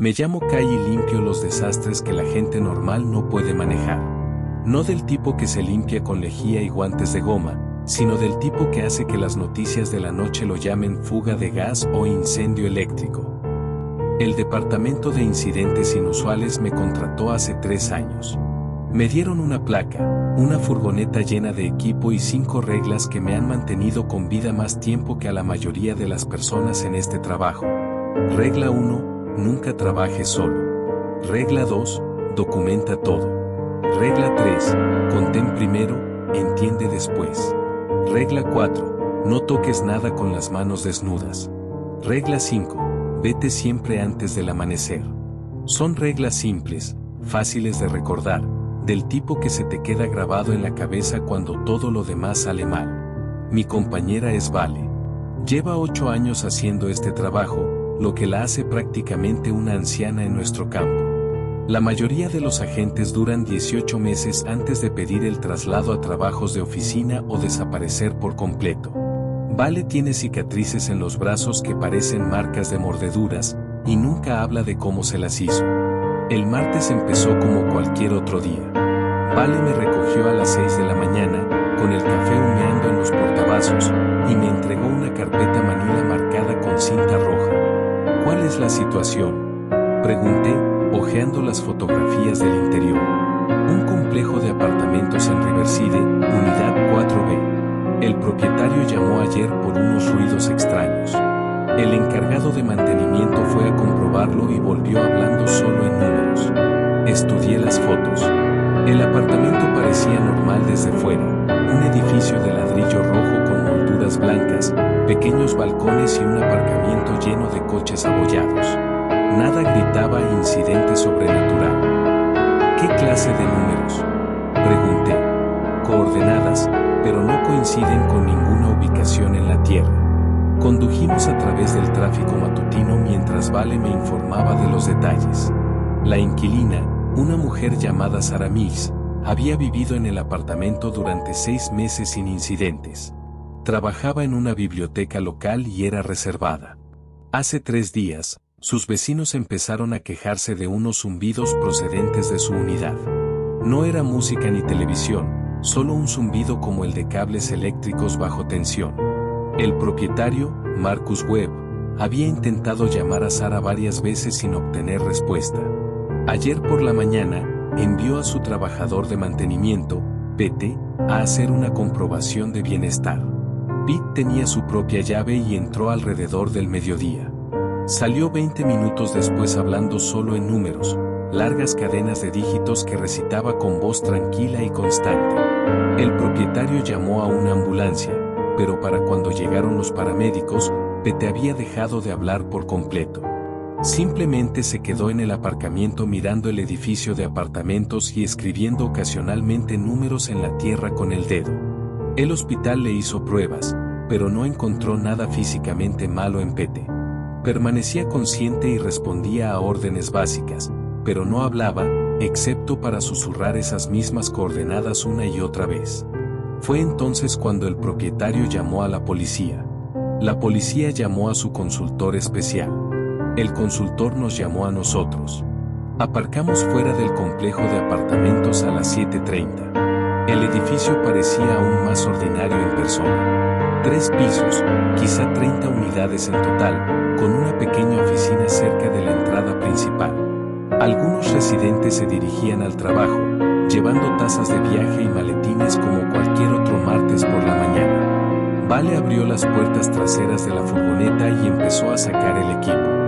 Me llamo Kai y limpio los desastres que la gente normal no puede manejar. No del tipo que se limpia con lejía y guantes de goma, sino del tipo que hace que las noticias de la noche lo llamen fuga de gas o incendio eléctrico. El Departamento de Incidentes Inusuales me contrató hace 3 años. Me dieron una placa, una furgoneta llena de equipo y 5 reglas que me han mantenido con vida más tiempo que a la mayoría de las personas en este trabajo. Regla 1, nunca trabajes solo. Regla 2, documenta todo. Regla 3, contén primero, entiende después. Regla 4, no toques nada con las manos desnudas. Regla 5, vete siempre antes del amanecer. Son reglas simples, fáciles de recordar, del tipo que se te queda grabado en la cabeza cuando todo lo demás sale mal. Mi compañera es Vale. Lleva 8 años haciendo este trabajo, lo que la hace prácticamente una anciana en nuestro campo. La mayoría de los agentes duran 18 meses antes de pedir el traslado a trabajos de oficina o desaparecer por completo. Vale tiene cicatrices en los brazos que parecen marcas de mordeduras, y nunca habla de cómo se las hizo. El martes empezó como cualquier otro día. Vale me recogió a las 6 de la mañana, con el café humeando en los portavasos, y me entregó una carpeta manila marcada con cinta roja. ¿Cuál es la situación?, pregunté, hojeando las fotografías del interior. Un complejo de apartamentos en Riverside, unidad 4B. El propietario llamó ayer por unos ruidos extraños. El encargado de mantenimiento fue a comprobarlo y volvió hablando solo en números. Estudié las fotos. El apartamento parecía normal desde fuera, un edificio de ladrillo rojo con molduras blancas, pequeños balcones y un aparcamiento lleno de coches abollados. Nada gritaba incidente sobrenatural. ¿Qué clase de números?, pregunté. Coordenadas, pero no coinciden con ninguna ubicación en la Tierra. Condujimos a través del tráfico matutino mientras Vale me informaba de los detalles. La inquilina, una mujer llamada Sarah Mills, había vivido en el apartamento durante 6 meses sin incidentes. Trabajaba en una biblioteca local y era reservada. Hace 3 días, sus vecinos empezaron a quejarse de unos zumbidos procedentes de su unidad. No era música ni televisión, solo un zumbido como el de cables eléctricos bajo tensión. El propietario, Marcus Webb, había intentado llamar a Sarah varias veces sin obtener respuesta. Ayer por la mañana, envió a su trabajador de mantenimiento, Pete, a hacer una comprobación de bienestar. Pete tenía su propia llave y entró alrededor del mediodía. Salió 20 minutos después hablando solo en números, largas cadenas de dígitos que recitaba con voz tranquila y constante. El propietario llamó a una ambulancia, pero para cuando llegaron los paramédicos, Pete había dejado de hablar por completo. Simplemente se quedó en el aparcamiento mirando el edificio de apartamentos y escribiendo ocasionalmente números en la tierra con el dedo. El hospital le hizo pruebas, pero no encontró nada físicamente malo en Pete. Permanecía consciente y respondía a órdenes básicas, pero no hablaba, excepto para susurrar esas mismas coordenadas una y otra vez. Fue entonces cuando el propietario llamó a la policía. La policía llamó a su consultor especial. El consultor nos llamó a nosotros. Aparcamos fuera del complejo de apartamentos a las 7:30. El edificio parecía aún más ordinario en persona. 3 pisos, quizá 30 unidades en total, con una pequeña oficina cerca de la entrada principal. Algunos residentes se dirigían al trabajo, llevando tazas de viaje y maletines como cualquier otro martes por la mañana. Vale abrió las puertas traseras de la furgoneta y empezó a sacar el equipo.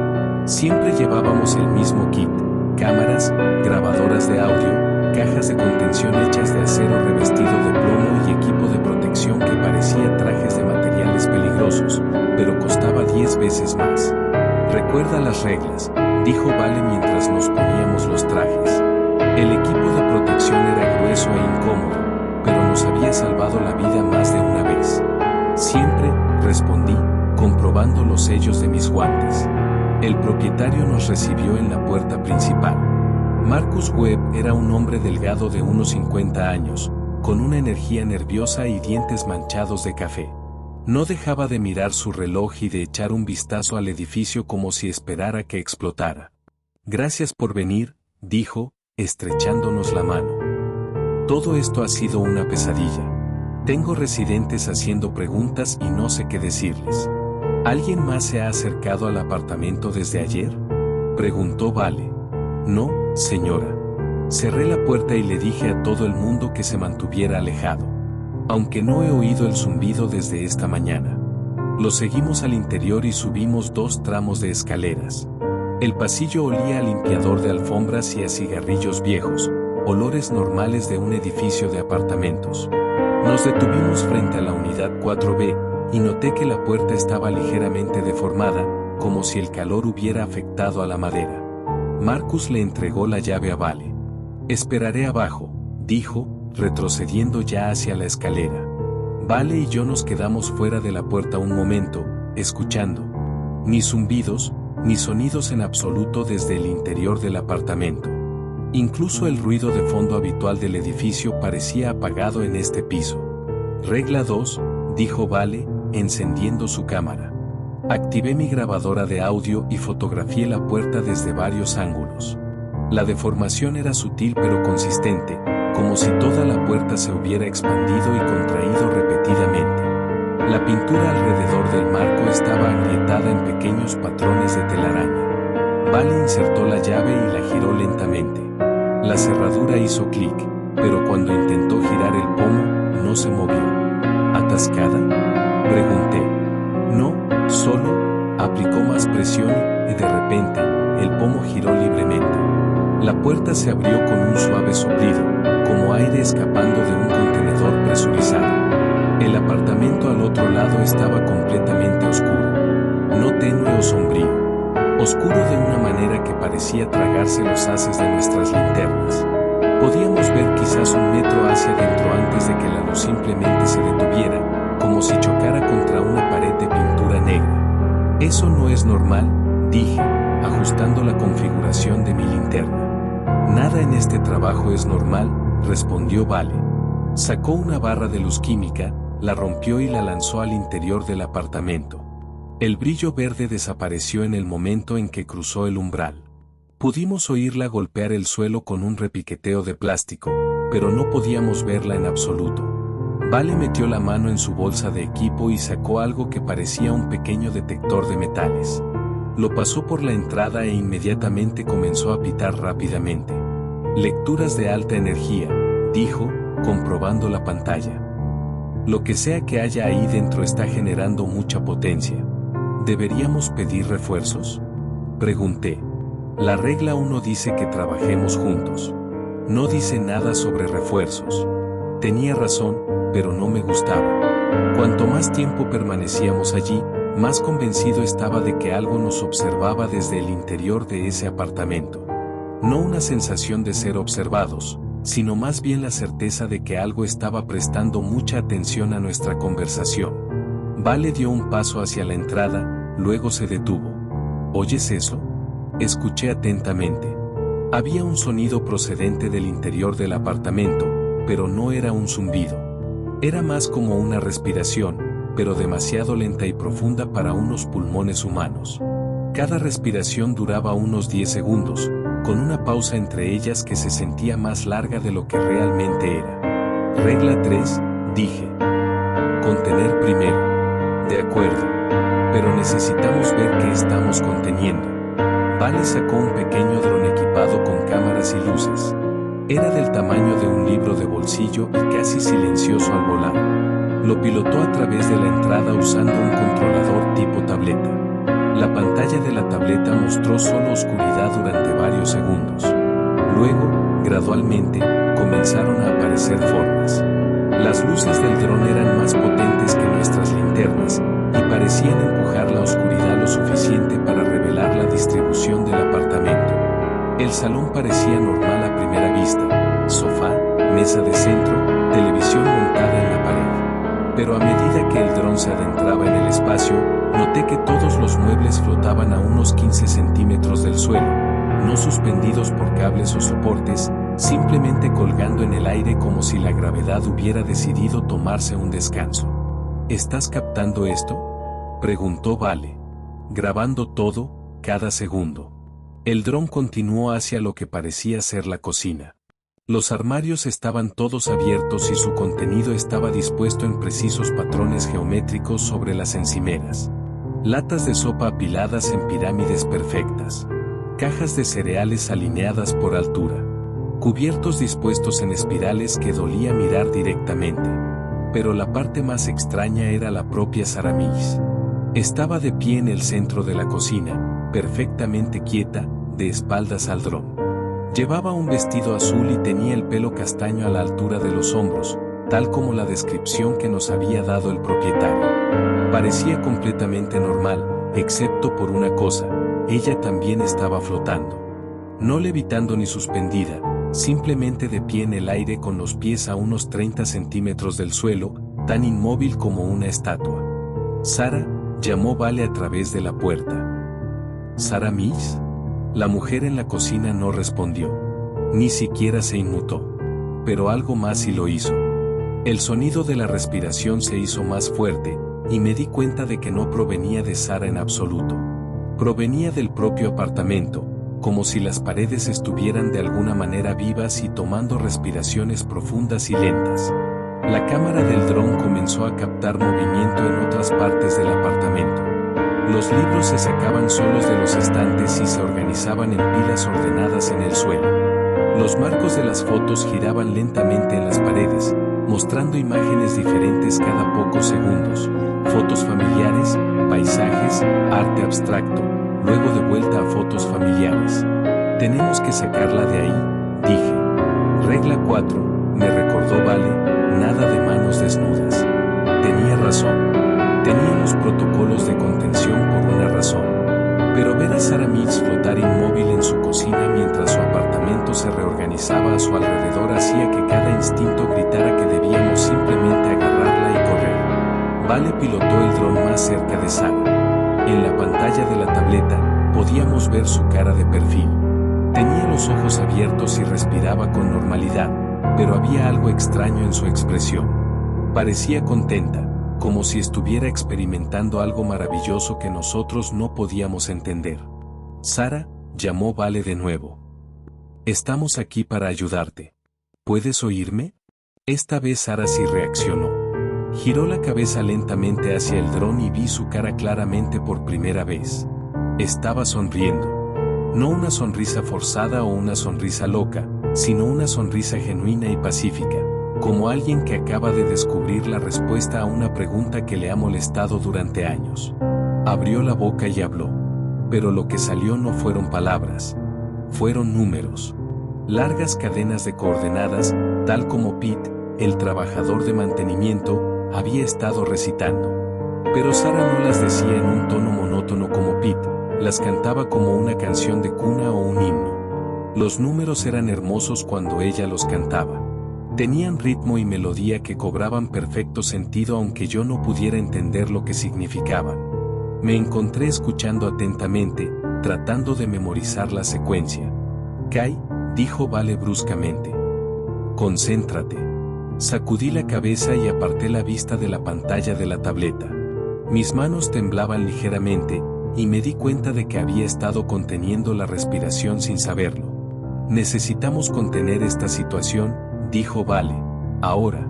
Siempre llevábamos el mismo kit: cámaras, grabadoras de audio, cajas de contención hechas de acero revestido de plomo y equipo de protección que parecía trajes de materiales peligrosos, pero costaba 10 veces más. Recuerda las reglas, dijo Vale mientras nos poníamos los trajes. El equipo de protección era grueso e incómodo, pero nos había salvado la vida más de una vez. Siempre, respondí, comprobando los sellos de mis guantes. El propietario nos recibió en la puerta principal. Marcus Webb era un hombre delgado de unos 50 años, con una energía nerviosa y dientes manchados de café. No dejaba de mirar su reloj y de echar un vistazo al edificio como si esperara que explotara. Gracias por venir, dijo, estrechándonos la mano. Todo esto ha sido una pesadilla. Tengo residentes haciendo preguntas y no sé qué decirles. ¿Alguien más se ha acercado al apartamento desde ayer?, preguntó Vale. No, señora. Cerré la puerta y le dije a todo el mundo que se mantuviera alejado. Aunque no he oído el zumbido desde esta mañana. Lo seguimos al interior y subimos 2 tramos de escaleras. El pasillo olía a limpiador de alfombras y a cigarrillos viejos, olores normales de un edificio de apartamentos. Nos detuvimos frente a la unidad 4B, y noté que la puerta estaba ligeramente deformada, como si el calor hubiera afectado a la madera. Marcus le entregó la llave a Vale. Esperaré abajo, dijo, retrocediendo ya hacia la escalera. Vale y yo nos quedamos fuera de la puerta un momento, escuchando. Ni zumbidos, ni sonidos en absoluto desde el interior del apartamento. Incluso el ruido de fondo habitual del edificio parecía apagado en este piso. Regla 2, dijo Vale, encendiendo su cámara. Activé mi grabadora de audio y fotografié la puerta desde varios ángulos. La deformación era sutil pero consistente, como si toda la puerta se hubiera expandido y contraído repetidamente. La pintura alrededor del marco estaba agrietada en pequeños patrones de telaraña. Vale insertó la llave y la giró lentamente. La cerradura hizo clic, pero cuando intentó girar el pomo, no se movió. ¿Atascada?, pregunté. No, solo, aplicó más presión y de repente, el pomo giró libremente. La puerta se abrió con un suave soplido, como aire escapando de un contenedor presurizado. El apartamento al otro lado estaba completamente oscuro. No tenue o sombrío. Oscuro de una manera que parecía tragarse los haces de nuestras linternas. Podíamos ver quizás 1 metro hacia adentro antes de que la luz simplemente se detuviera, como si chocara contra una pared de pintura negra. Eso no es normal, dije, ajustando la configuración de mi linterna. Nada en este trabajo es normal, respondió Vale. Sacó una barra de luz química, la rompió y la lanzó al interior del apartamento. El brillo verde desapareció en el momento en que cruzó el umbral. Pudimos oírla golpear el suelo con un repiqueteo de plástico, pero no podíamos verla en absoluto. Vale metió la mano en su bolsa de equipo y sacó algo que parecía un pequeño detector de metales. Lo pasó por la entrada e inmediatamente comenzó a pitar rápidamente. Lecturas de alta energía, dijo, comprobando la pantalla. Lo que sea que haya ahí dentro está generando mucha potencia. ¿Deberíamos pedir refuerzos?, pregunté. La regla 1 dice que trabajemos juntos. No dice nada sobre refuerzos. Tenía razón, pero no me gustaba. Cuanto más tiempo permanecíamos allí, más convencido estaba de que algo nos observaba desde el interior de ese apartamento. No una sensación de ser observados, sino más bien la certeza de que algo estaba prestando mucha atención a nuestra conversación. Vale dio un paso hacia la entrada, luego se detuvo. ¿Oyes eso?, escuché atentamente. Había un sonido procedente del interior del apartamento, pero no era un zumbido. Era más como una respiración, pero demasiado lenta y profunda para unos pulmones humanos. Cada respiración duraba unos 10 segundos, con una pausa entre ellas que se sentía más larga de lo que realmente era. Regla 3, dije. Contener primero. De acuerdo. Pero necesitamos ver qué estamos conteniendo. Vale sacó un pequeño dron equipado con cámaras y luces. Era del tamaño de un libro de bolsillo y casi silencioso al volar. Lo pilotó a través de la entrada usando un controlador tipo tableta. La pantalla de la tableta mostró solo oscuridad durante varios segundos. Luego, gradualmente, comenzaron a aparecer formas. Las luces del dron eran más potentes que nuestras linternas, y parecían empujar la oscuridad lo suficiente para revelar la distribución del apartamento. El salón parecía normal a primera vista: sofá, mesa de centro, televisión montada en la pared. Pero a medida que el dron se adentraba en el espacio, noté que todos los muebles flotaban a unos 15 centímetros del suelo, no suspendidos por cables o soportes, simplemente colgando en el aire como si la gravedad hubiera decidido tomarse un descanso. ¿Estás captando esto?, preguntó Vale. Grabando todo, cada segundo. El dron continuó hacia lo que parecía ser la cocina. Los armarios estaban todos abiertos y su contenido estaba dispuesto en precisos patrones geométricos sobre las encimeras. Latas de sopa apiladas en pirámides perfectas. Cajas de cereales alineadas por altura. Cubiertos dispuestos en espirales que dolía mirar directamente. Pero la parte más extraña era la propia Sarah Mills. Estaba de pie en el centro de la cocina, perfectamente quieta, de espaldas al dron. Llevaba un vestido azul y tenía el pelo castaño a la altura de los hombros, tal como la descripción que nos había dado el propietario. Parecía completamente normal, excepto por una cosa, ella también estaba flotando. No levitando ni suspendida, simplemente de pie en el aire con los pies a unos 30 centímetros del suelo, tan inmóvil como una estatua. Sarah, llamó Vale a través de la puerta. ¿Sarah Mills? La mujer en la cocina no respondió. Ni siquiera se inmutó. Pero algo más sí lo hizo. El sonido de la respiración se hizo más fuerte, y me di cuenta de que no provenía de Sarah en absoluto. Provenía del propio apartamento, como si las paredes estuvieran de alguna manera vivas y tomando respiraciones profundas y lentas. La cámara del dron comenzó a captar movimiento en otras partes del apartamento. Los libros se sacaban solos de los estantes y se organizaban en pilas ordenadas en el suelo. Los marcos de las fotos giraban lentamente en las paredes, mostrando imágenes diferentes cada pocos segundos. Fotos familiares, paisajes, arte abstracto, luego de vuelta a fotos familiares. Tenemos que sacarla de ahí, dije. Regla 4, me recordó Vale, nada de manos desnudas. Tenía razón. Tenía los protocolos de contención por una razón. Pero ver a Sarah Mills flotar inmóvil en su cocina mientras su apartamento se reorganizaba a su alrededor hacía que cada instinto gritara que debíamos simplemente agarrarla y correr. Vale pilotó el dron más cerca de Sarah. En la pantalla de la tableta, podíamos ver su cara de perfil. Tenía los ojos abiertos y respiraba con normalidad, pero había algo extraño en su expresión. Parecía contenta, como si estuviera experimentando algo maravilloso que nosotros no podíamos entender. Sarah, llamó Vale de nuevo. Estamos aquí para ayudarte. ¿Puedes oírme? Esta vez Sarah sí reaccionó. Giró la cabeza lentamente hacia el dron y vi su cara claramente por primera vez. Estaba sonriendo. No una sonrisa forzada o una sonrisa loca, sino una sonrisa genuina y pacífica, como alguien que acaba de descubrir la respuesta a una pregunta que le ha molestado durante años. Abrió la boca y habló. Pero lo que salió no fueron palabras. Fueron números. Largas cadenas de coordenadas, tal como Pete, el trabajador de mantenimiento, había estado recitando. Pero Sarah no las decía en un tono monótono como Pete, las cantaba como una canción de cuna o un himno. Los números eran hermosos cuando ella los cantaba. Tenían ritmo y melodía que cobraban perfecto sentido aunque yo no pudiera entender lo que significaban. Me encontré escuchando atentamente, tratando de memorizar la secuencia. Kai, dijo Vale bruscamente. Concéntrate. Sacudí la cabeza y aparté la vista de la pantalla de la tableta. Mis manos temblaban ligeramente, y me di cuenta de que había estado conteniendo la respiración sin saberlo. Necesitamos contener esta situación, dijo Vale. Ahora.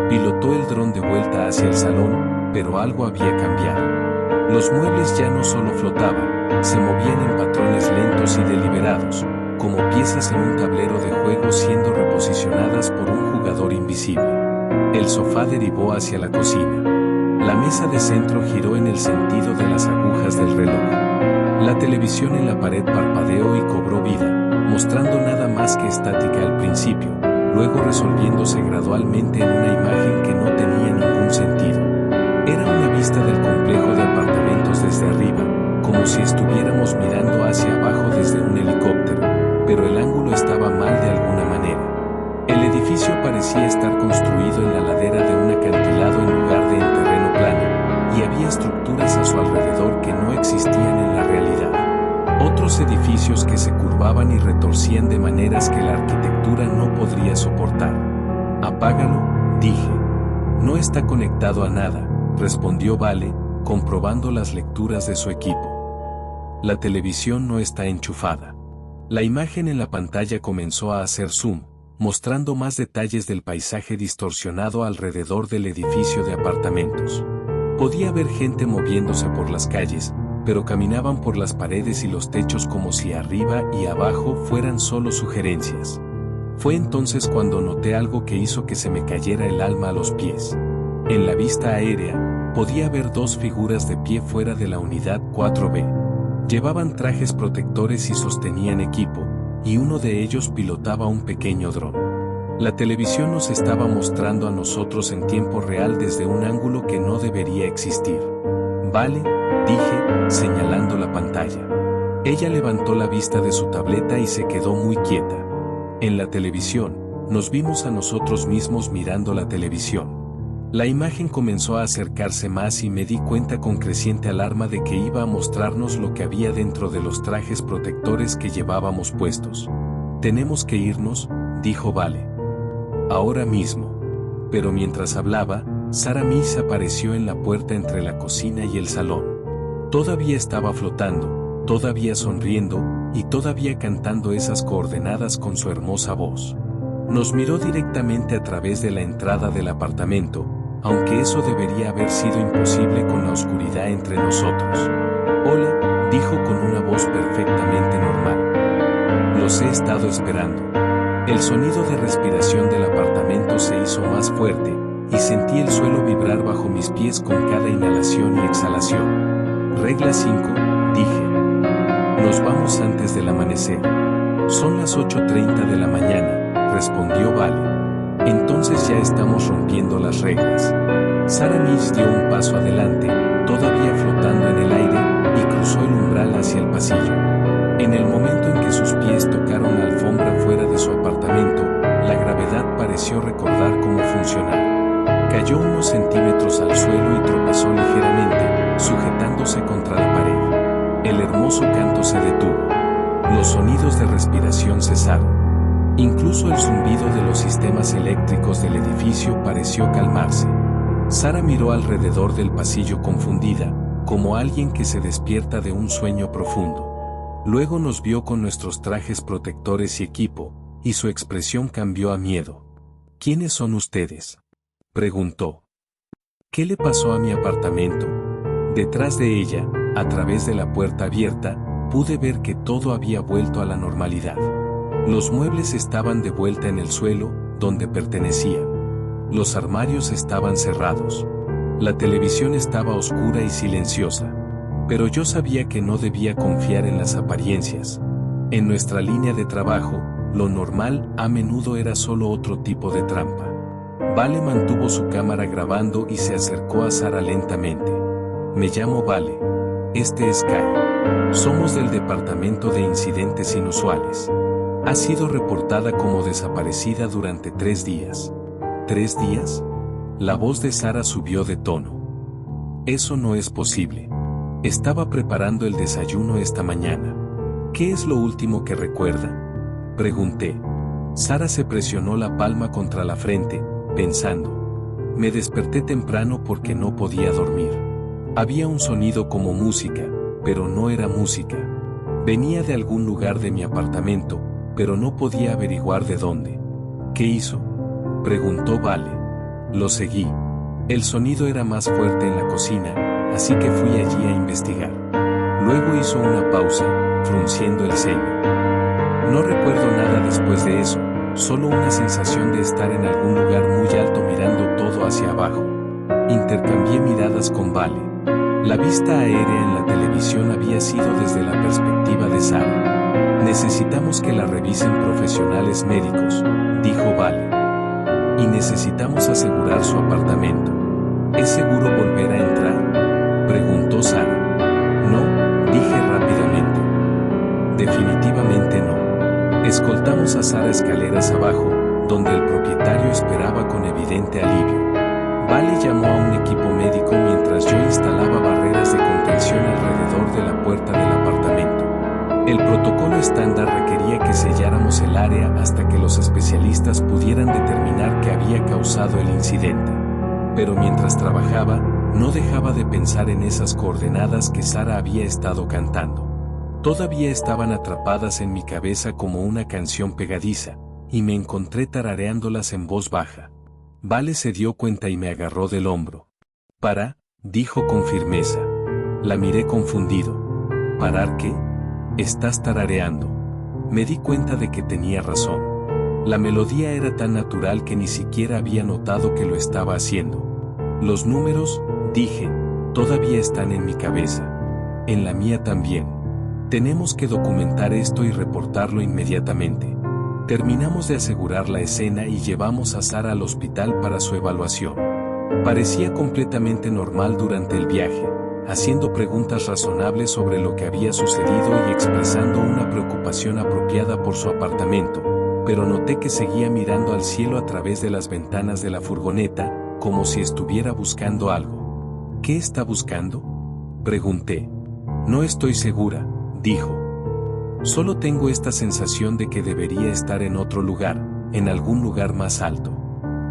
Pilotó el dron de vuelta hacia el salón, pero algo había cambiado. Los muebles ya no solo flotaban, se movían en patrones lentos y deliberados, como piezas en un tablero de juego siendo reposicionadas por un jugador invisible. El sofá derivó hacia la cocina. La mesa de centro giró en el sentido de las agujas del reloj. La televisión en la pared parpadeó y cobró vida, mostrando nada más que estática al principio, luego resolviéndose gradualmente en una imagen que no tenía ningún sentido. Era una vista del complejo de apartamentos desde arriba, como si estuviéramos mirando hacia abajo desde un helicóptero, pero el ángulo estaba mal de alguna manera. El edificio parecía estar construido en la ladera de un acantilado en lugar de en terreno plano, y había estructuras a su alrededor que no existían en la realidad. Otros edificios que se curvaban y retorcían de maneras que la arquitectura no podría soportar. Apágalo, dije. No está conectado a nada, respondió Vale, comprobando las lecturas de su equipo. La televisión no está enchufada. La imagen en la pantalla comenzó a hacer zoom, mostrando más detalles del paisaje distorsionado alrededor del edificio de apartamentos. Podía ver gente moviéndose por las calles, pero caminaban por las paredes y los techos como si arriba y abajo fueran solo sugerencias. Fue entonces cuando noté algo que hizo que se me cayera el alma a los pies. En la vista aérea, podía ver dos figuras de pie fuera de la unidad 4B. Llevaban trajes protectores y sostenían equipo, y uno de ellos pilotaba un pequeño dron. La televisión nos estaba mostrando a nosotros en tiempo real desde un ángulo que no debería existir. Vale, dije, señalando la pantalla. Ella levantó la vista de su tableta y se quedó muy quieta. En la televisión, nos vimos a nosotros mismos mirando la televisión. La imagen comenzó a acercarse más y me di cuenta con creciente alarma de que iba a mostrarnos lo que había dentro de los trajes protectores que llevábamos puestos. Tenemos que irnos, dijo Vale. Ahora mismo. Pero mientras hablaba, Sarah Miss apareció en la puerta entre la cocina y el salón. Todavía estaba flotando, todavía sonriendo, y todavía cantando esas coordenadas con su hermosa voz. Nos miró directamente a través de la entrada del apartamento, aunque eso debería haber sido imposible con la oscuridad entre nosotros. Hola, dijo con una voz perfectamente normal. Los he estado esperando. El sonido de respiración del apartamento se hizo más fuerte, y sentí el suelo vibrar bajo mis pies con cada inhalación y exhalación. Regla 5, dije. Nos vamos antes del amanecer. Son las 8:30 de la mañana, respondió Vale. Entonces ya estamos rompiendo las reglas. Sarah Miss dio un paso adelante, todavía flotando en el aire, y cruzó el umbral hacia el pasillo. En el momento en que sus pies tocaron la alfombra fuera de su apartamento, la gravedad pareció recordar cómo funcionaba. Cayó unos centímetros al suelo y tropezó ligeramente, sujetándose contra la pared. El hermoso canto se detuvo. Los sonidos de respiración cesaron. Incluso el zumbido de los sistemas eléctricos del edificio pareció calmarse. Sarah miró alrededor del pasillo confundida, como alguien que se despierta de un sueño profundo. Luego nos vio con nuestros trajes protectores y equipo, y su expresión cambió a miedo. ¿Quiénes son ustedes?, preguntó. ¿Qué le pasó a mi apartamento? Detrás de ella, a través de la puerta abierta, pude ver que todo había vuelto a la normalidad. Los muebles estaban de vuelta en el suelo, donde pertenecían. Los armarios estaban cerrados. La televisión estaba oscura y silenciosa. Pero yo sabía que no debía confiar en las apariencias. En nuestra línea de trabajo, lo normal a menudo era solo otro tipo de trampa. Vale mantuvo su cámara grabando y se acercó a Sarah lentamente. Me llamo Vale. Este es Kai. Somos del Departamento de Incidentes Inusuales. Ha sido reportada como desaparecida durante 3 días. ¿3 días? La voz de Sarah subió de tono. Eso no es posible. Estaba preparando el desayuno esta mañana. ¿Qué es lo último que recuerda?, pregunté. Sarah se presionó la palma contra la frente, pensando. Me desperté temprano porque no podía dormir. Había un sonido como música, pero no era música. Venía de algún lugar de mi apartamento, pero no podía averiguar de dónde. ¿Qué hizo?, preguntó Vale. Lo seguí. El sonido era más fuerte en la cocina, así que fui allí a investigar. Luego hizo una pausa, frunciendo el ceño. No recuerdo nada después de eso, solo una sensación de estar en algún lugar muy alto mirando todo hacia abajo. Intercambié miradas con Vale. La vista aérea en la televisión había sido desde la perspectiva de Sarah. Necesitamos que la revisen profesionales médicos, dijo Vale. Y necesitamos asegurar su apartamento. ¿Es seguro volver a entrar?, preguntó Sarah. No, dije rápidamente. Definitivamente no. Escoltamos a Sarah escaleras abajo, donde el propietario esperaba con evidente alivio. Vale llamó a un equipo médico mientras yo instalaba barreras de contención alrededor de la puerta del apartamento. El protocolo estándar requería que selláramos el área hasta que los especialistas pudieran determinar qué había causado el incidente. Pero mientras trabajaba, no dejaba de pensar en esas coordenadas que Sarah había estado cantando. Todavía estaban atrapadas en mi cabeza como una canción pegadiza, y me encontré tarareándolas en voz baja. Vale se dio cuenta y me agarró del hombro. «Para», dijo con firmeza. La miré confundido. «¿Parar qué? Estás tarareando». Me di cuenta de que tenía razón. La melodía era tan natural que ni siquiera había notado que lo estaba haciendo. «Los números», dije, «todavía están en mi cabeza. En la mía también. Tenemos que documentar esto y reportarlo inmediatamente». Terminamos de asegurar la escena y llevamos a Sara al hospital para su evaluación. Parecía completamente normal durante el viaje, haciendo preguntas razonables sobre lo que había sucedido y expresando una preocupación apropiada por su apartamento, pero noté que seguía mirando al cielo a través de las ventanas de la furgoneta, como si estuviera buscando algo. «¿Qué está buscando?», pregunté. «No estoy segura», dijo. «Solo tengo esta sensación de que debería estar en otro lugar, en algún lugar más alto».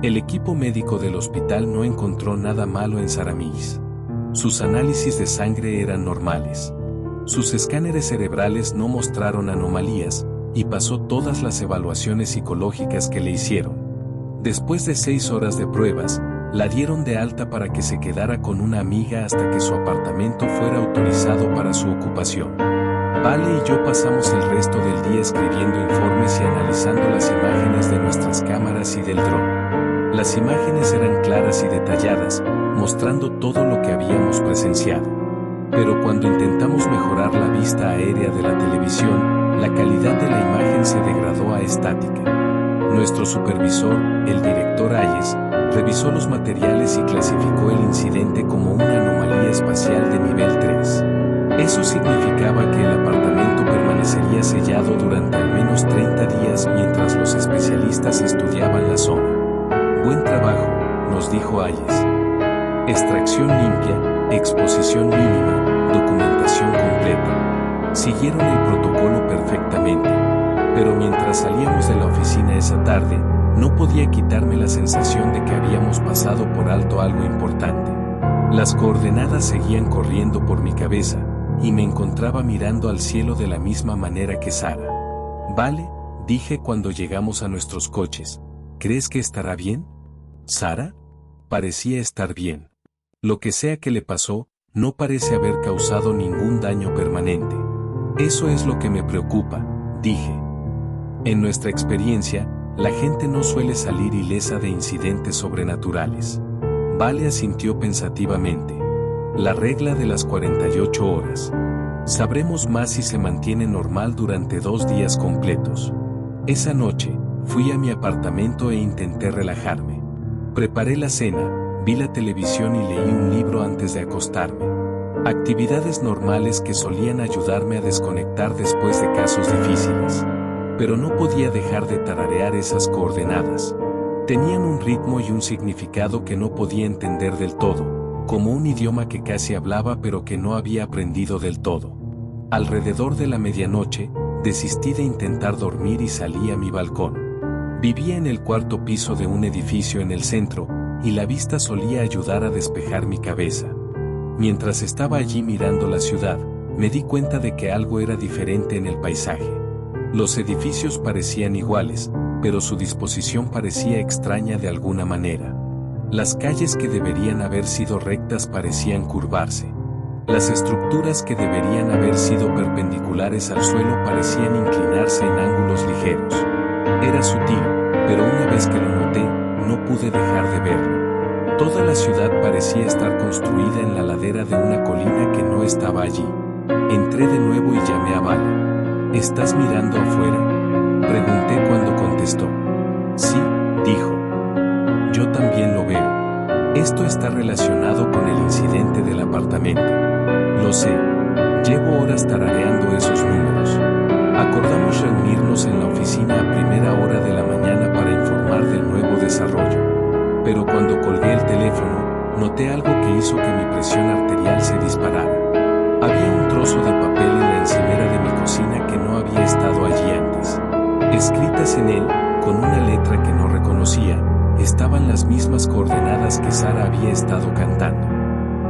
El equipo médico del hospital no encontró nada malo en Saramis. Sus análisis de sangre eran normales. Sus escáneres cerebrales no mostraron anomalías, y pasó todas las evaluaciones psicológicas que le hicieron. Después de 6 horas de pruebas, la dieron de alta para que se quedara con una amiga hasta que su apartamento fuera autorizado para su ocupación. Vale y yo pasamos el resto del día escribiendo informes y analizando las imágenes de nuestras cámaras y del dron. Las imágenes eran claras y detalladas, mostrando todo lo que habíamos presenciado. Pero cuando intentamos mejorar la vista aérea de la televisión, la calidad de la imagen se degradó a estática. Nuestro supervisor, el director Ayes, revisó los materiales y clasificó el incidente como una anomalía espacial de nivel 3. Eso significaba que el apartamento permanecería sellado durante al menos 30 días mientras los especialistas estudiaban la zona. «Buen trabajo», nos dijo Ayes. «Extracción limpia, exposición mínima, documentación completa». Siguieron el protocolo perfectamente. Pero mientras salíamos de la oficina esa tarde, no podía quitarme la sensación de que habíamos pasado por alto algo importante. Las coordenadas seguían corriendo por mi cabeza, y me encontraba mirando al cielo de la misma manera que Sara. «Vale», dije cuando llegamos a nuestros coches, «¿crees que estará bien?». «¿Sara?». Parecía estar bien. Lo que sea que le pasó, no parece haber causado ningún daño permanente. «Eso es lo que me preocupa», dije. En nuestra experiencia, la gente no suele salir ilesa de incidentes sobrenaturales. Vale asintió pensativamente. La regla de las 48 horas. Sabremos más si se mantiene normal durante 2 días completos. Esa noche, fui a mi apartamento e intenté relajarme. Preparé la cena, vi la televisión y leí un libro antes de acostarme. Actividades normales que solían ayudarme a desconectar después de casos difíciles. Pero no podía dejar de tararear esas coordenadas. Tenían un ritmo y un significado que no podía entender del todo, como un idioma que casi hablaba pero que no había aprendido del todo. Alrededor de la medianoche, desistí de intentar dormir y salí a mi balcón. Vivía en el 4º piso de un edificio en el centro, y la vista solía ayudar a despejar mi cabeza. Mientras estaba allí mirando la ciudad, me di cuenta de que algo era diferente en el paisaje. Los edificios parecían iguales, pero su disposición parecía extraña de alguna manera. Las calles que deberían haber sido rectas parecían curvarse. Las estructuras que deberían haber sido perpendiculares al suelo parecían inclinarse en ángulos ligeros. Era sutil, pero una vez que lo noté, no pude dejar de verlo. Toda la ciudad parecía estar construida en la ladera de una colina que no estaba allí. Entré de nuevo y llamé a Vale. «¿Estás mirando afuera?», pregunté cuando contestó. «Sí», dijo. «Yo también lo veo. Esto está relacionado con el incidente del apartamento». «Lo sé. Llevo horas tarareando esos números». Acordamos reunirnos en la oficina a primera hora de la mañana para informar del nuevo desarrollo. Pero cuando colgué el teléfono, noté algo que hizo que mi presión arterial se disparara. Había un trozo de papel en la encimera de mi cocina que no había estado allí antes. Escritas en él, con una letra que no reconocía, estaban las mismas coordenadas que Sara había estado cantando.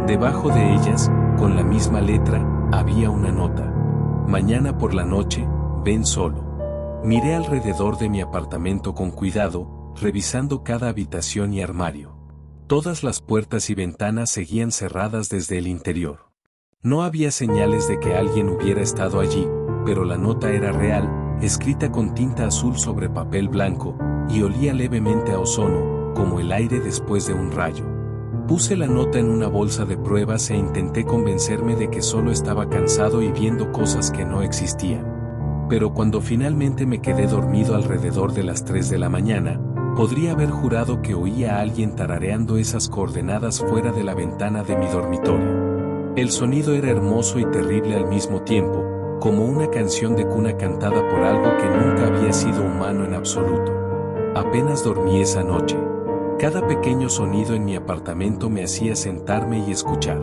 Debajo de ellas, con la misma letra, había una nota. Mañana por la noche, ven solo. Miré alrededor de mi apartamento con cuidado, revisando cada habitación y armario. Todas las puertas y ventanas seguían cerradas desde el interior. No había señales de que alguien hubiera estado allí, pero la nota era real, escrita con tinta azul sobre papel blanco, y olía levemente a ozono, como el aire después de un rayo. Puse la nota en una bolsa de pruebas e intenté convencerme de que solo estaba cansado y viendo cosas que no existían. Pero cuando finalmente me quedé dormido alrededor de las 3 de la mañana, podría haber jurado que oía a alguien tarareando esas coordenadas fuera de la ventana de mi dormitorio. El sonido era hermoso y terrible al mismo tiempo, como una canción de cuna cantada por algo que nunca había sido humano en absoluto. Apenas dormí esa noche. Cada pequeño sonido en mi apartamento me hacía sentarme y escuchar.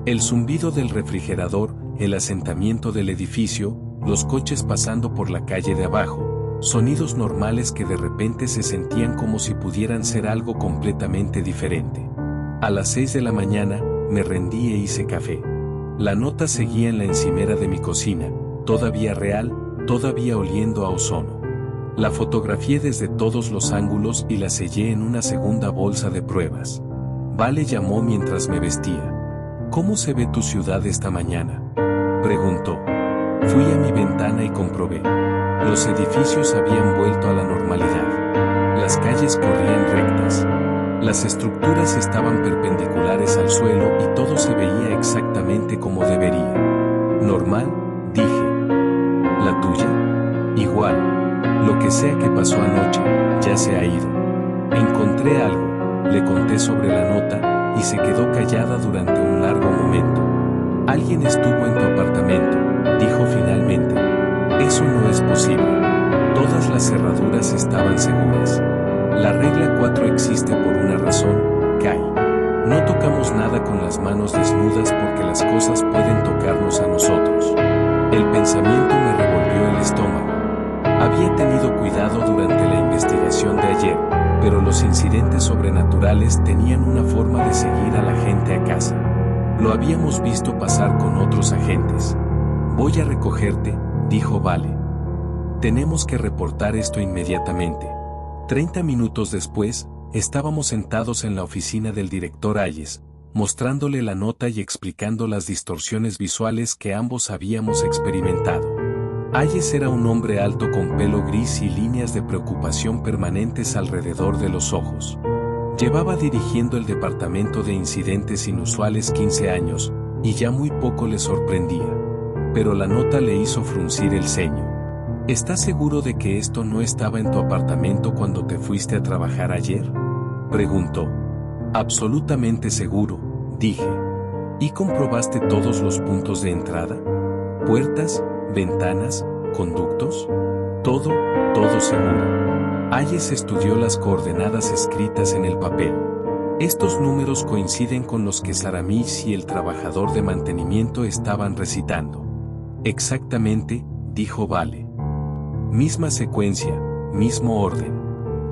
El zumbido del refrigerador, el asentamiento del edificio, los coches pasando por la calle de abajo, sonidos normales que de repente se sentían como si pudieran ser algo completamente diferente. A las 6 de la mañana, me rendí e hice café. La nota seguía en la encimera de mi cocina, todavía real, todavía oliendo a ozono. La fotografié desde todos los ángulos y la sellé en una segunda bolsa de pruebas. Vale llamó mientras me vestía. ¿Cómo se ve tu ciudad esta mañana?, preguntó. Fui a mi ventana y comprobé. Los edificios habían vuelto a la normalidad. Las calles corrían rectas. Las estructuras estaban perpendiculares al suelo y todo se veía exactamente como debería. Normal, dije. ¿La tuya? Igual. Lo que sea que pasó anoche, ya se ha ido. Encontré algo, le conté sobre la nota, y se quedó callada durante un largo momento. Alguien estuvo en tu apartamento, dijo finalmente. Eso no es posible. Todas las cerraduras estaban seguras. La regla 4 existe por una razón, Kai. No tocamos nada con las manos desnudas porque las cosas pueden tocarnos a nosotros. El pensamiento me revolvió el estómago. Había tenido cuidado durante la investigación de ayer, pero los incidentes sobrenaturales tenían una forma de seguir a la gente a casa. Lo habíamos visto pasar con otros agentes. Voy a recogerte, dijo Vale. Tenemos que reportar esto inmediatamente. 30 minutos después, estábamos sentados en la oficina del director Hayes, mostrándole la nota y explicando las distorsiones visuales que ambos habíamos experimentado. Hayes era un hombre alto con pelo gris y líneas de preocupación permanentes alrededor de los ojos. Llevaba dirigiendo el departamento de incidentes inusuales 15 años, y ya muy poco le sorprendía. Pero la nota le hizo fruncir el ceño. ¿Estás seguro de que esto no estaba en tu apartamento cuando te fuiste a trabajar ayer?, preguntó. Absolutamente seguro, dije. ¿Y comprobaste todos los puntos de entrada? ¿Puertas, ventanas, conductos? Todo seguro. Hayes estudió las coordenadas escritas en el papel. Estos números coinciden con los que Saramis y el trabajador de mantenimiento estaban recitando. Exactamente, dijo Vale. Misma secuencia, mismo orden.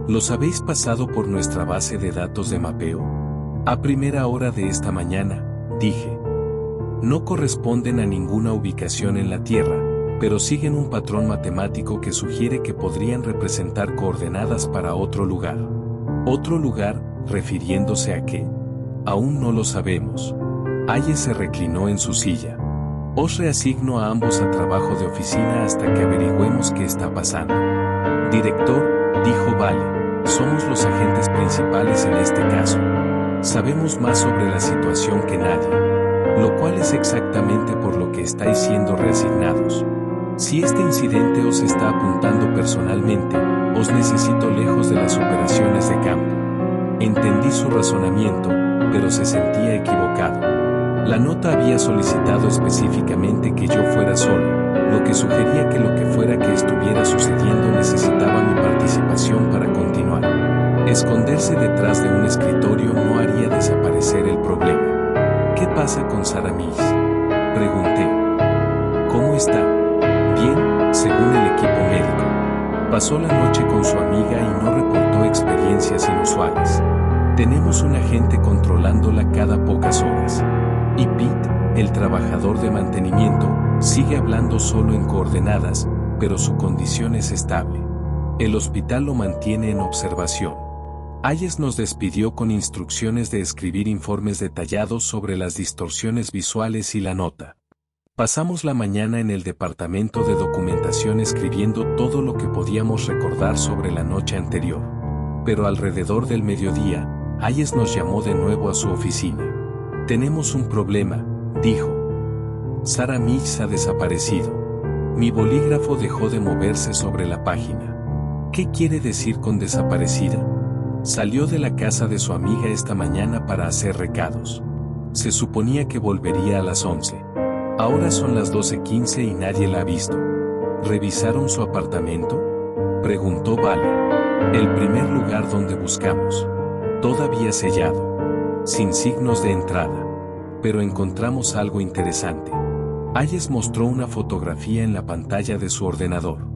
¿Los habéis pasado por nuestra base de datos de mapeo? A primera hora de esta mañana, dije. No corresponden a ninguna ubicación en la Tierra, pero siguen un patrón matemático que sugiere que podrían representar coordenadas para otro lugar. ¿Otro lugar, refiriéndose a qué? Aún no lo sabemos. Hayes se reclinó en su silla. Os reasigno a ambos a trabajo de oficina hasta que averigüemos qué está pasando. Director, dijo Vale, somos los agentes principales en este caso. Sabemos más sobre la situación que nadie, lo cual es exactamente por lo que estáis siendo reasignados. Si este incidente os está apuntando personalmente, os necesito lejos de las operaciones de campo. Entendí su razonamiento, pero se sentía equivocado. La nota había solicitado específicamente que yo fuera solo, lo que sugería que lo que fuera que estuviera sucediendo necesitaba mi participación para continuar. Esconderse detrás de un escritorio no haría desaparecer el problema. ¿Qué pasa con Saramis?, pregunté. ¿Cómo está? Bien, según el equipo médico. Pasó la noche con su amiga y no reportó experiencias inusuales. Tenemos un agente controlándola cada pocas horas. Y Pete, el trabajador de mantenimiento, Sigue hablando solo en coordenadas, pero su condición es estable. El hospital lo mantiene en observación. Hayes nos despidió con instrucciones de escribir informes detallados sobre las distorsiones visuales y la nota. Pasamos la mañana en el departamento de documentación escribiendo todo lo que podíamos recordar sobre la noche anterior. Pero alrededor del mediodía, Hayes nos llamó de nuevo a su oficina. Tenemos un problema, dijo. Sarah Mills ha desaparecido. Mi bolígrafo dejó de moverse sobre la página. ¿Qué quiere decir con desaparecida? Salió de la casa de su amiga esta mañana para hacer recados. Se suponía que volvería a las 11. Ahora son las 12:15 y nadie la ha visto. ¿Revisaron su apartamento?, preguntó Vale. El primer lugar donde buscamos. Todavía sellado. Sin signos de entrada. Pero encontramos algo interesante. Hayes mostró una fotografía en la pantalla de su ordenador.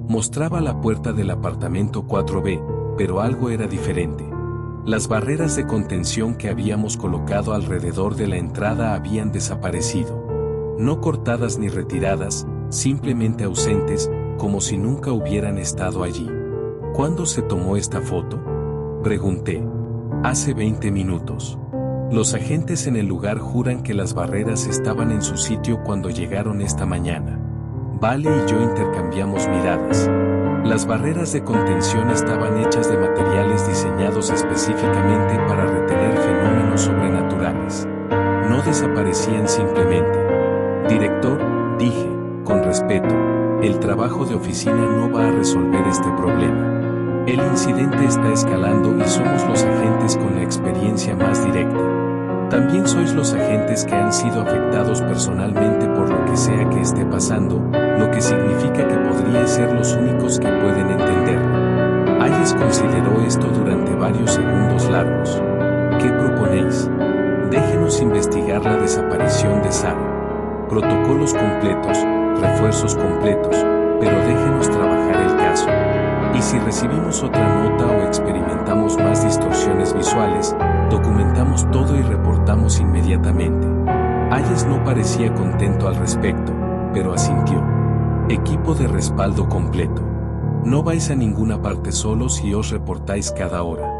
Mostraba la puerta del apartamento 4B, pero algo era diferente. Las barreras de contención que habíamos colocado alrededor de la entrada habían desaparecido. No cortadas ni retiradas, simplemente ausentes, como si nunca hubieran estado allí. ¿Cuándo se tomó esta foto?, pregunté. Hace 20 minutos. Los agentes en el lugar juran que las barreras estaban en su sitio cuando llegaron esta mañana. Vale y yo intercambiamos miradas. Las barreras de contención estaban hechas de materiales diseñados específicamente para retener fenómenos sobrenaturales. No desaparecían simplemente. Director, dije, con respeto, el trabajo de oficina no va a resolver este problema. El incidente está escalando y somos los agentes con la experiencia más directa. También sois los agentes que han sido afectados personalmente por lo que sea que esté pasando, lo que significa que podríais ser los únicos que pueden entenderlo. Hayes consideró esto durante varios segundos largos. ¿Qué proponéis? Déjenos investigar la desaparición de Sarah. Protocolos completos, refuerzos completos, pero déjenos trabajar el caso. Y si recibimos otra nota o experimentamos más distorsiones visuales, documentamos todo y reportamos inmediatamente. Hayes no parecía contento al respecto, pero asintió. Equipo de respaldo completo. No vais a ninguna parte solos y os reportáis cada hora.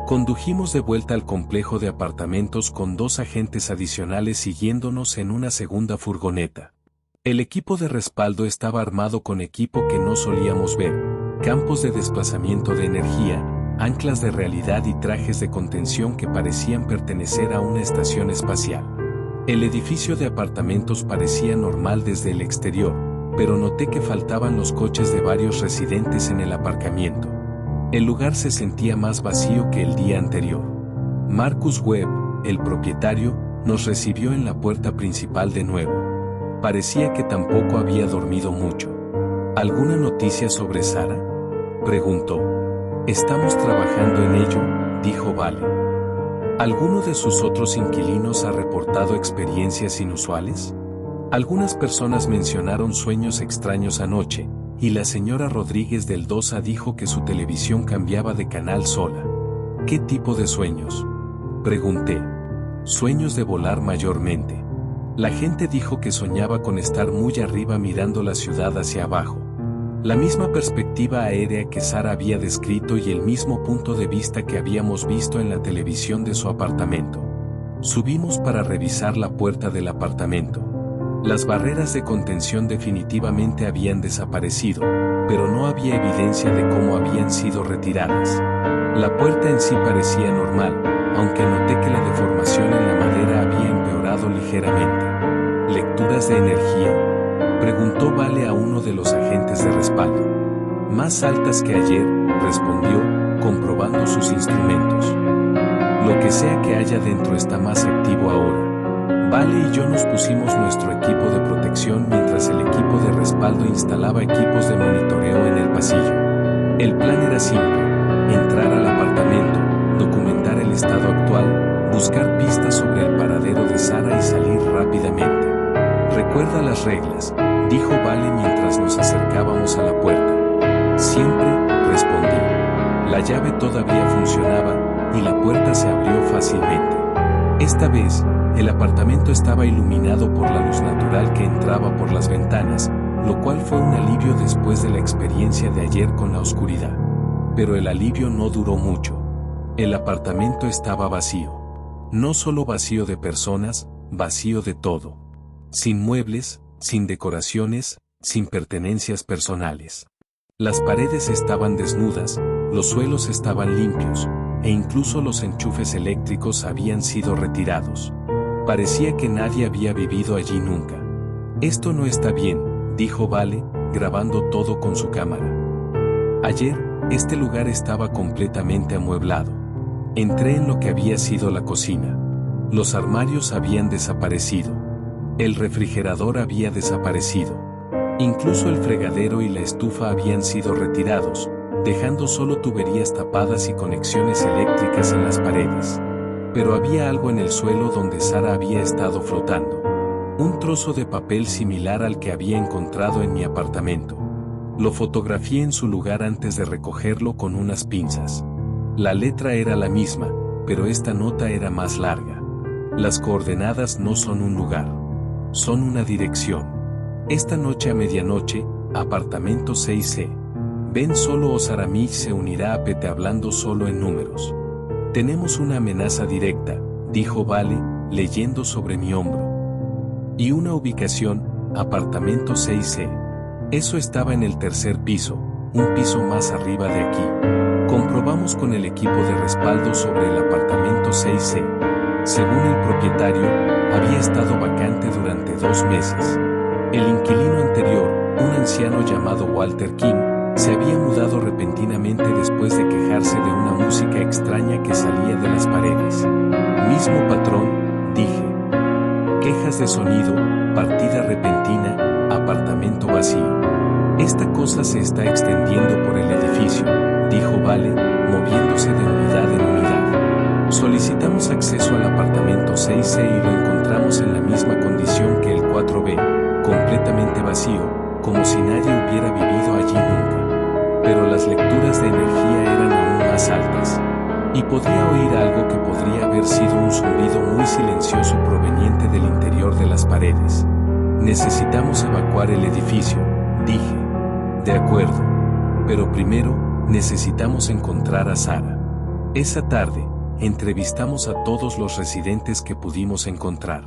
Condujimos de vuelta al complejo de apartamentos con 2 agentes adicionales siguiéndonos en una segunda furgoneta. El equipo de respaldo estaba armado con equipo que no solíamos ver: campos de desplazamiento de energía, anclas de realidad y trajes de contención que parecían pertenecer a una estación espacial. El edificio de apartamentos parecía normal desde el exterior, pero noté que faltaban los coches de varios residentes en el aparcamiento. El lugar se sentía más vacío que el día anterior. Marcus Webb, el propietario, nos recibió en la puerta principal de nuevo. Parecía que tampoco había dormido mucho. ¿Alguna noticia sobre Sarah?, preguntó. Estamos trabajando en ello, dijo Vale. ¿Alguno de sus otros inquilinos ha reportado experiencias inusuales? Algunas personas mencionaron sueños extraños anoche, y la señora Rodríguez del DOSA dijo que su televisión cambiaba de canal sola. ¿Qué tipo de sueños?, pregunté. Sueños de volar mayormente. La gente dijo que soñaba con estar muy arriba mirando la ciudad hacia abajo. La misma perspectiva aérea que Sarah había descrito y el mismo punto de vista que habíamos visto en la televisión de su apartamento. Subimos para revisar la puerta del apartamento. Las barreras de contención definitivamente habían desaparecido, pero no había evidencia de cómo habían sido retiradas. La puerta en sí parecía normal, aunque noté que la deformación en la madera había empeorado ligeramente. ¿Lecturas de energía?, preguntó Vale a uno de los agentes de respaldo. Más altas que ayer, respondió, comprobando sus instrumentos. Lo que sea que haya dentro está más activo ahora. Vale y yo nos pusimos nuestro equipo de protección mientras el equipo de respaldo instalaba equipos de monitoreo en el pasillo. El plan era simple: entrar al apartamento, documentar el estado actual, buscar pistas sobre el paradero de Sarah y salir rápidamente. Recuerda las reglas, dijo Vale mientras nos acercábamos a la puerta. Siempre, respondí. La llave todavía funcionaba, y la puerta se abrió fácilmente. Esta vez, El apartamento estaba iluminado por la luz natural que entraba por las ventanas, lo cual fue un alivio después de la experiencia de ayer con la oscuridad. Pero el alivio no duró mucho. El apartamento estaba vacío. No solo vacío de personas, vacío de todo. Sin muebles, sin decoraciones, sin pertenencias personales. Las paredes estaban desnudas, los suelos estaban limpios, e incluso los enchufes eléctricos habían sido retirados. Parecía que nadie había vivido allí nunca. Esto no está bien, dijo Vale, grabando todo con su cámara. Ayer, este lugar estaba completamente amueblado. Entré en lo que había sido la cocina. Los armarios habían desaparecido. El refrigerador había desaparecido. Incluso el fregadero y la estufa habían sido retirados, dejando solo tuberías tapadas y conexiones eléctricas en las paredes. Pero había algo en el suelo donde Sara había estado flotando. Un trozo de papel similar al que había encontrado en mi apartamento. Lo fotografié en su lugar antes de recogerlo con unas pinzas. La letra era la misma, pero esta nota era más larga. Las coordenadas no son un lugar. Son una dirección. Esta noche a medianoche, apartamento 6C. Ben Solo o Saramich se unirá a Pete hablando solo en números. Tenemos una amenaza directa, dijo Vale, leyendo sobre mi hombro. Y una ubicación, apartamento 6C. Eso estaba en el tercer piso, un piso más arriba de aquí. Comprobamos con el equipo de respaldo sobre el apartamento 6C. Según el propietario, había estado vacante durante 2 meses. El inquilino anterior, un anciano llamado Walter King, se había mudado repentinamente después de quejarse de una música extraña que salía de las paredes. Mismo patrón, dije. Quejas de sonido, partida repentina, apartamento vacío. Esta cosa se está extendiendo por el edificio, dijo Vale, moviéndose de unidad en unidad. Solicitamos acceso al apartamento 6C y lo encontramos en la misma condición que el 4B, completamente vacío, como si nadie hubiera vivido allí nunca. Pero las lecturas de energía eran aún más altas. Y podía oír algo que podría haber sido un zumbido muy silencioso proveniente del interior de las paredes. Necesitamos evacuar el edificio, dije. De acuerdo. Pero primero, necesitamos encontrar a Sara. Esa tarde, entrevistamos a todos los residentes que pudimos encontrar.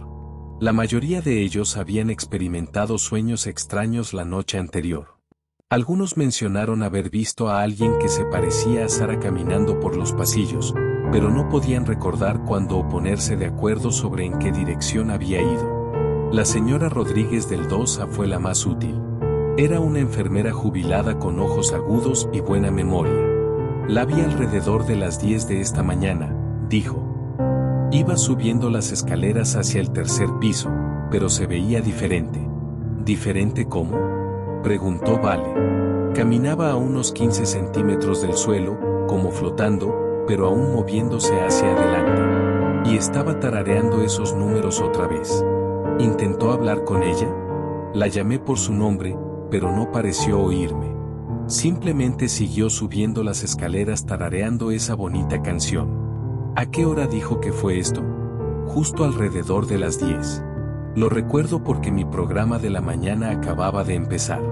La mayoría de ellos habían experimentado sueños extraños la noche anterior. Algunos mencionaron haber visto a alguien que se parecía a Sara caminando por los pasillos, pero no podían recordar cuándo o ponerse de acuerdo sobre en qué dirección había ido. La señora Rodríguez del 2A fue la más útil. Era una enfermera jubilada con ojos agudos y buena memoria. La vi alrededor de las 10 de esta mañana, dijo. Iba subiendo las escaleras hacia el tercer piso, pero se veía diferente. ¿Diferente cómo? Preguntó Vale. Caminaba a unos 15 centímetros del suelo, como flotando, pero aún moviéndose hacia adelante. Y estaba tarareando esos números otra vez. ¿Intentó hablar con ella? La llamé por su nombre, pero no pareció oírme. Simplemente siguió subiendo las escaleras tarareando esa bonita canción. ¿A qué hora dijo que fue esto? Justo alrededor de las 10. Lo recuerdo porque mi programa de la mañana acababa de empezar.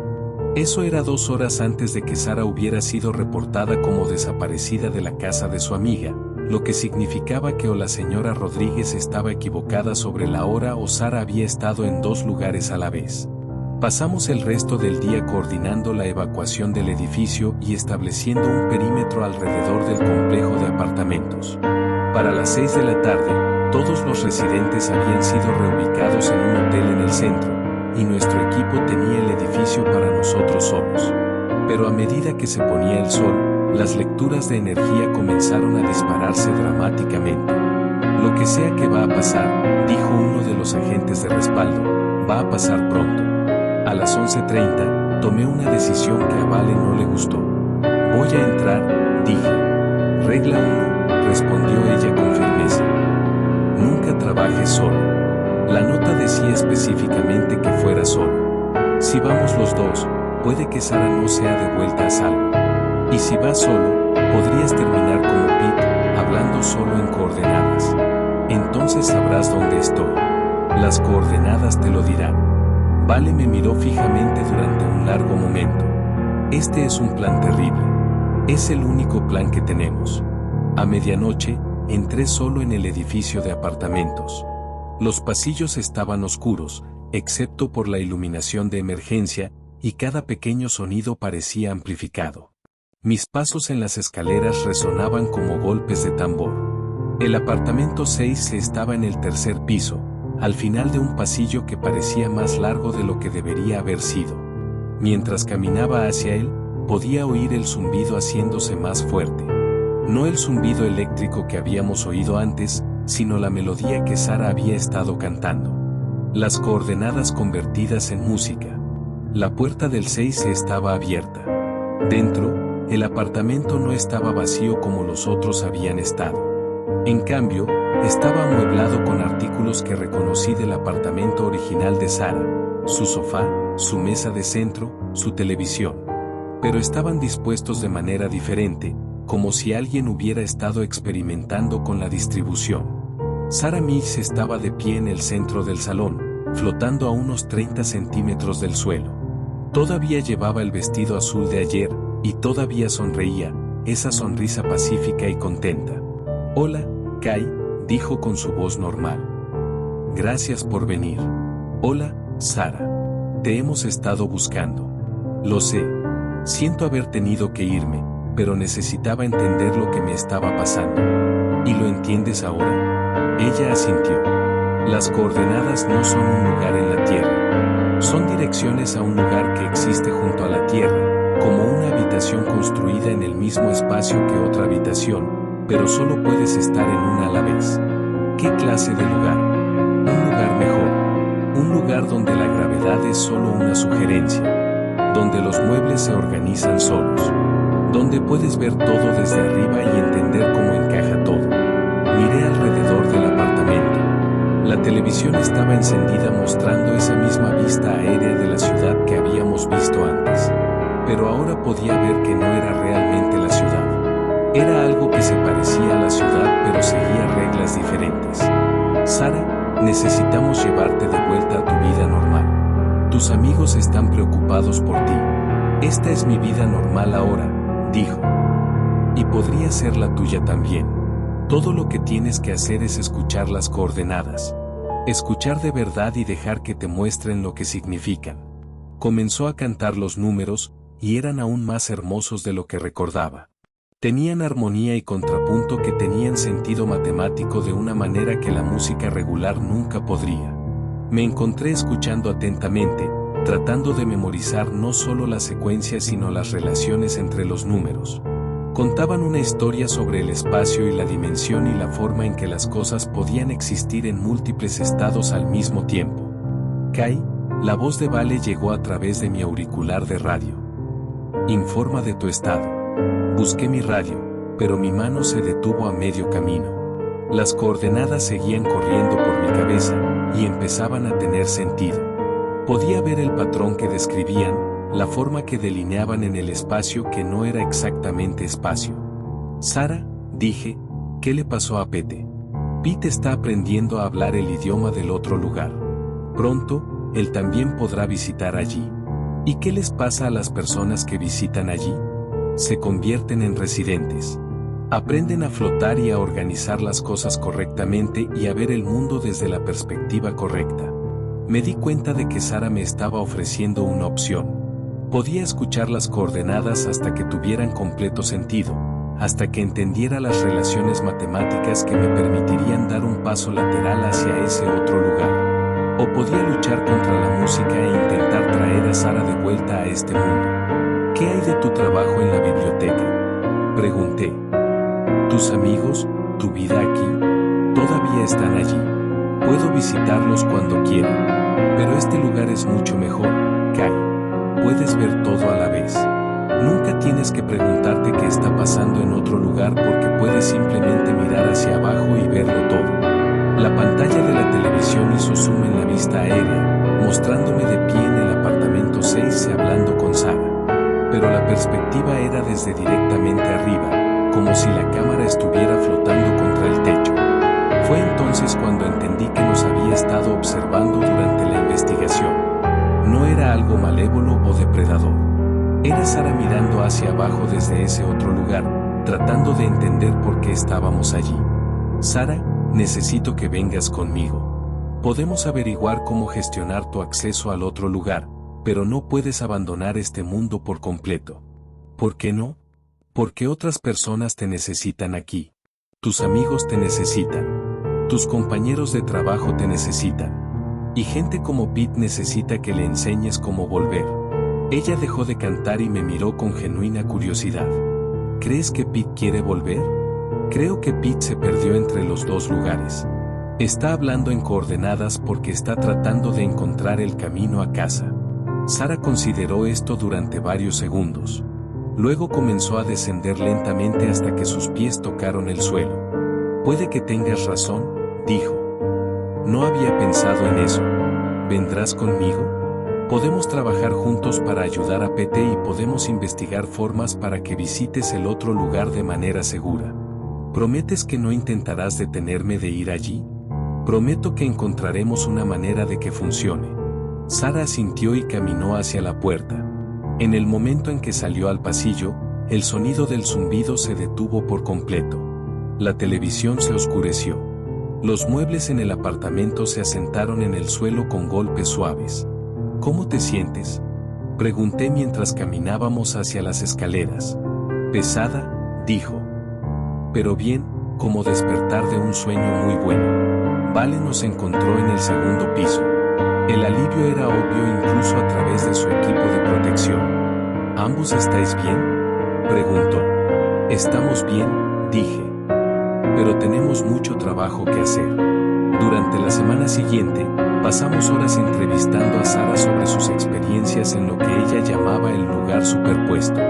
Eso era 2 horas antes de que Sara hubiera sido reportada como desaparecida de la casa de su amiga, lo que significaba que o la señora Rodríguez estaba equivocada sobre la hora o Sara había estado en 2 lugares a la vez. Pasamos el resto del día coordinando la evacuación del edificio y estableciendo un perímetro alrededor del complejo de apartamentos. Para las 6 de la tarde, todos los residentes habían sido reubicados en un hotel en el centro, y nuestro equipo tenía el edificio para nosotros solos. Pero a medida que se ponía el sol, las lecturas de energía comenzaron a dispararse dramáticamente. Lo que sea que va a pasar, dijo uno de los agentes de respaldo, va a pasar pronto. A las 11:30, tomé una decisión que a Vale no le gustó. Voy a entrar, dije. Regla 1, respondió ella con firmeza. Nunca trabajes solo. La nota decía específicamente que fuera solo. Si vamos los dos, puede que Sara no sea devuelta a salvo. Y si vas solo, podrías terminar como Pete, hablando solo en coordenadas. Entonces sabrás dónde estoy. Las coordenadas te lo dirán. Vale me miró fijamente durante un largo momento. Este es un plan terrible. Es el único plan que tenemos. A medianoche, entré solo en el edificio de apartamentos. Los pasillos estaban oscuros, excepto por la iluminación de emergencia, y cada pequeño sonido parecía amplificado. Mis pasos en las escaleras resonaban como golpes de tambor. El apartamento 6 estaba en el tercer piso, al final de un pasillo que parecía más largo de lo que debería haber sido. Mientras caminaba hacia él, podía oír el zumbido haciéndose más fuerte. No el zumbido eléctrico que habíamos oído antes, sino la melodía que Sara había estado cantando. Las coordenadas convertidas en música. La puerta del 6 estaba abierta. Dentro, el apartamento no estaba vacío como los otros habían estado. En cambio, estaba amueblado con artículos que reconocí del apartamento original de Sara: su sofá, su mesa de centro, su televisión. Pero estaban dispuestos de manera diferente, como si alguien hubiera estado experimentando con la distribución. Sara Mills estaba de pie en el centro del salón, flotando a unos 30 centímetros del suelo. Todavía llevaba el vestido azul de ayer, y todavía sonreía, esa sonrisa pacífica y contenta. «Hola, Kai», dijo con su voz normal. «Gracias por venir». «Hola, Sara. Te hemos estado buscando». «Lo sé. Siento haber tenido que irme, pero necesitaba entender lo que me estaba pasando». «¿Y lo entiendes ahora?». Ella asintió. «Las coordenadas no son un lugar en la Tierra. Son direcciones a un lugar que existe junto a la Tierra, como una habitación construida en el mismo espacio que otra habitación, pero solo puedes estar en una a la vez». ¿Qué clase de lugar? Un lugar mejor. Un lugar donde la gravedad es solo una sugerencia. Donde los muebles se organizan solos. Donde puedes ver todo desde arriba y entender cómo encaja todo. Miré alrededor del apartamento. La televisión estaba encendida mostrando esa misma vista aérea de la ciudad que habíamos visto antes. Pero ahora podía ver que no era realmente la ciudad. Era algo que se parecía a la ciudad pero seguía reglas diferentes. «Sara, necesitamos llevarte de vuelta a tu vida normal. Tus amigos están preocupados por ti. Esta es mi vida normal ahora», dijo. «Y podría ser la tuya también. Todo lo que tienes que hacer es escuchar las coordenadas. Escuchar de verdad y dejar que te muestren lo que significan». Comenzó a cantar los números, y eran aún más hermosos de lo que recordaba. Tenían armonía y contrapunto que tenían sentido matemático de una manera que la música regular nunca podría. Me encontré escuchando atentamente, tratando de memorizar no solo las secuencias sino las relaciones entre los números. Contaban una historia sobre el espacio y la dimensión y la forma en que las cosas podían existir en múltiples estados al mismo tiempo. «Kai», la voz de Vale llegó a través de mi auricular de radio. «Informa de tu estado». Busqué mi radio, pero mi mano se detuvo a medio camino. Las coordenadas seguían corriendo por mi cabeza, y empezaban a tener sentido. Podía ver el patrón que describían, la forma que delineaban en el espacio que no era exactamente espacio. «Sara», dije, «¿qué le pasó a Pete?». «Pete está aprendiendo a hablar el idioma del otro lugar. Pronto, él también podrá visitar allí». «¿Y qué les pasa a las personas que visitan allí?». «Se convierten en residentes. Aprenden a flotar y a organizar las cosas correctamente y a ver el mundo desde la perspectiva correcta». Me di cuenta de que Sara me estaba ofreciendo una opción. Podía escuchar las coordenadas hasta que tuvieran completo sentido, hasta que entendiera las relaciones matemáticas que me permitirían dar un paso lateral hacia ese otro lugar. O podía luchar contra la música e intentar traer a Sara de vuelta a este mundo. «¿Qué hay de tu trabajo en la biblioteca?», pregunté. «¿Tus amigos, tu vida aquí? Todavía están allí. Puedo visitarlos cuando quiera. Pero este lugar es mucho mejor, Kai. Puedes ver todo a la vez. Nunca tienes que preguntarte qué está pasando en otro lugar porque puedes simplemente mirar hacia abajo y verlo todo». La pantalla de la televisión hizo zoom en la vista aérea, mostrándome de pie en el apartamento 6 hablando con Sara. Pero la perspectiva era desde directamente arriba, como si la cámara estuviera flotando contra el techo. Fue entonces entonces cuando entendí que nos había estado observando durante la investigación. No era algo malévolo o depredador. Era Sara mirando hacia abajo desde ese otro lugar, tratando de entender por qué estábamos allí. Sara, necesito que vengas conmigo. Podemos averiguar cómo gestionar tu acceso al otro lugar, pero no puedes abandonar este mundo por completo. ¿Por qué no? Porque otras personas te necesitan aquí. Tus amigos te necesitan. Tus compañeros de trabajo te necesitan. Y gente como Pete necesita que le enseñes cómo volver. Ella dejó de cantar y me miró con genuina curiosidad. ¿Crees que Pete quiere volver? Creo que Pete se perdió entre los dos lugares. Está hablando en coordenadas porque está tratando de encontrar el camino a casa. Sara consideró esto durante varios segundos. Luego comenzó a descender lentamente hasta que sus pies tocaron el suelo. Puede que tengas razón, dijo. No había pensado en eso. ¿Vendrás conmigo? Podemos trabajar juntos para ayudar a Pete y podemos investigar formas para que visites el otro lugar de manera segura. ¿Prometes que no intentarás detenerme de ir allí? Prometo que encontraremos una manera de que funcione. Sara asintió y caminó hacia la puerta. En el momento en que salió al pasillo, el sonido del zumbido se detuvo por completo. La televisión se oscureció. Los muebles en el apartamento se asentaron en el suelo con golpes suaves. ¿Cómo te sientes?, pregunté mientras caminábamos hacia las escaleras. Pesada, dijo. Pero bien, como despertar de un sueño muy bueno. Vale nos encontró en el segundo piso. El alivio era obvio incluso a través de su equipo de protección. ¿Ambos estáis bien?, preguntó. Estamos bien, dije. Pero tenemos mucho trabajo que hacer. Durante la semana siguiente, pasamos horas entrevistando a Sara sobre sus experiencias en lo que ella llamaba el lugar superpuesto.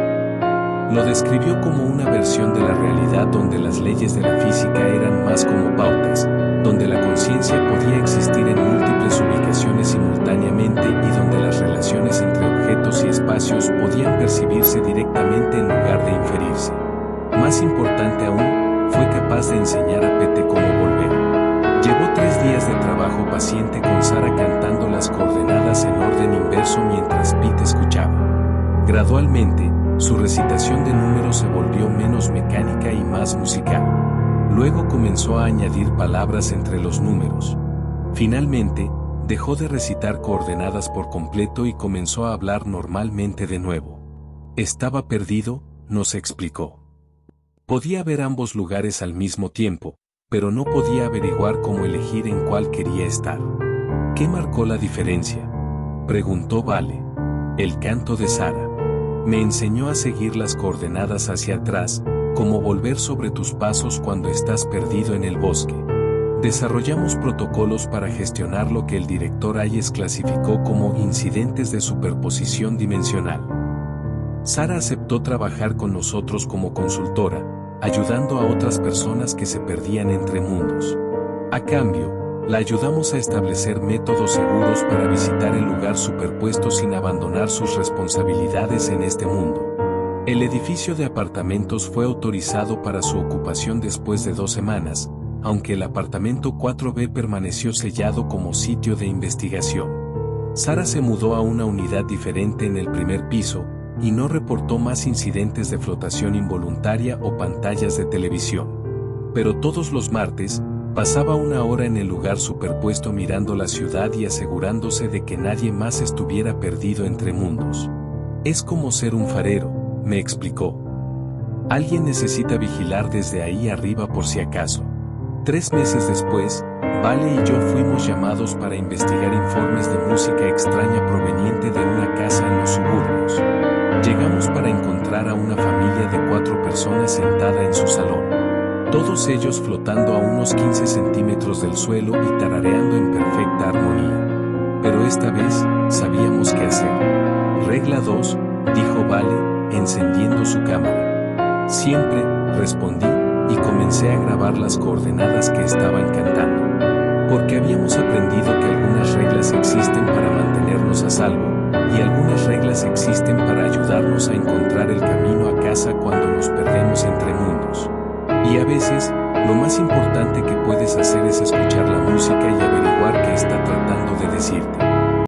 Lo describió como una versión de la realidad donde las leyes de la física eran más como pautas, donde la conciencia podía existir en múltiples ubicaciones simultáneamente y donde las relaciones entre objetos y espacios podían percibirse directamente en lugar de inferirse. Más importante aún, fue capaz de enseñar a Pete cómo volver. Llevó 3 días de trabajo paciente con Sara cantando las coordenadas en orden inverso mientras Pete escuchaba. Gradualmente, su recitación de números se volvió menos mecánica y más musical. Luego comenzó a añadir palabras entre los números. Finalmente, dejó de recitar coordenadas por completo y comenzó a hablar normalmente de nuevo. Estaba perdido, nos explicó. Podía ver ambos lugares al mismo tiempo, pero no podía averiguar cómo elegir en cuál quería estar. ¿Qué marcó la diferencia?, preguntó Vale. El canto de Sara. Me enseñó a seguir las coordenadas hacia atrás, como volver sobre tus pasos cuando estás perdido en el bosque. Desarrollamos protocolos para gestionar lo que el director Hayes clasificó como incidentes de superposición dimensional. Sara aceptó trabajar con nosotros como consultora, ayudando a otras personas que se perdían entre mundos. A cambio, la ayudamos a establecer métodos seguros para visitar el lugar superpuesto sin abandonar sus responsabilidades en este mundo. El edificio de apartamentos fue autorizado para su ocupación después de 2 semanas, aunque el apartamento 4B permaneció sellado como sitio de investigación. Sara se mudó a una unidad diferente en el primer piso, y no reportó más incidentes de flotación involuntaria o pantallas de televisión. Pero todos los martes, pasaba 1 hora en el lugar superpuesto mirando la ciudad y asegurándose de que nadie más estuviera perdido entre mundos. Es como ser un farero, me explicó. Alguien necesita vigilar desde ahí arriba por si acaso. 3 meses después, Vale y yo fuimos llamados para investigar informes de música extraña proveniente de una casa en los suburbios. Llegamos para encontrar a una familia de 4 personas sentada en su salón. Todos ellos flotando a unos 15 centímetros del suelo y tarareando en perfecta armonía. Pero esta vez, sabíamos qué hacer. Regla 2, dijo Vale, encendiendo su cámara. Siempre, respondí, y comencé a grabar las coordenadas que estaban cantando. Porque habíamos aprendido que algunas reglas existen para mantenernos a salvo, y algunas reglas existen para ayudarnos a encontrar el camino a casa cuando nos perdemos entre mundos. Y a veces, Lo más importante que puedes hacer es escuchar la música y averiguar qué está tratando de decirte.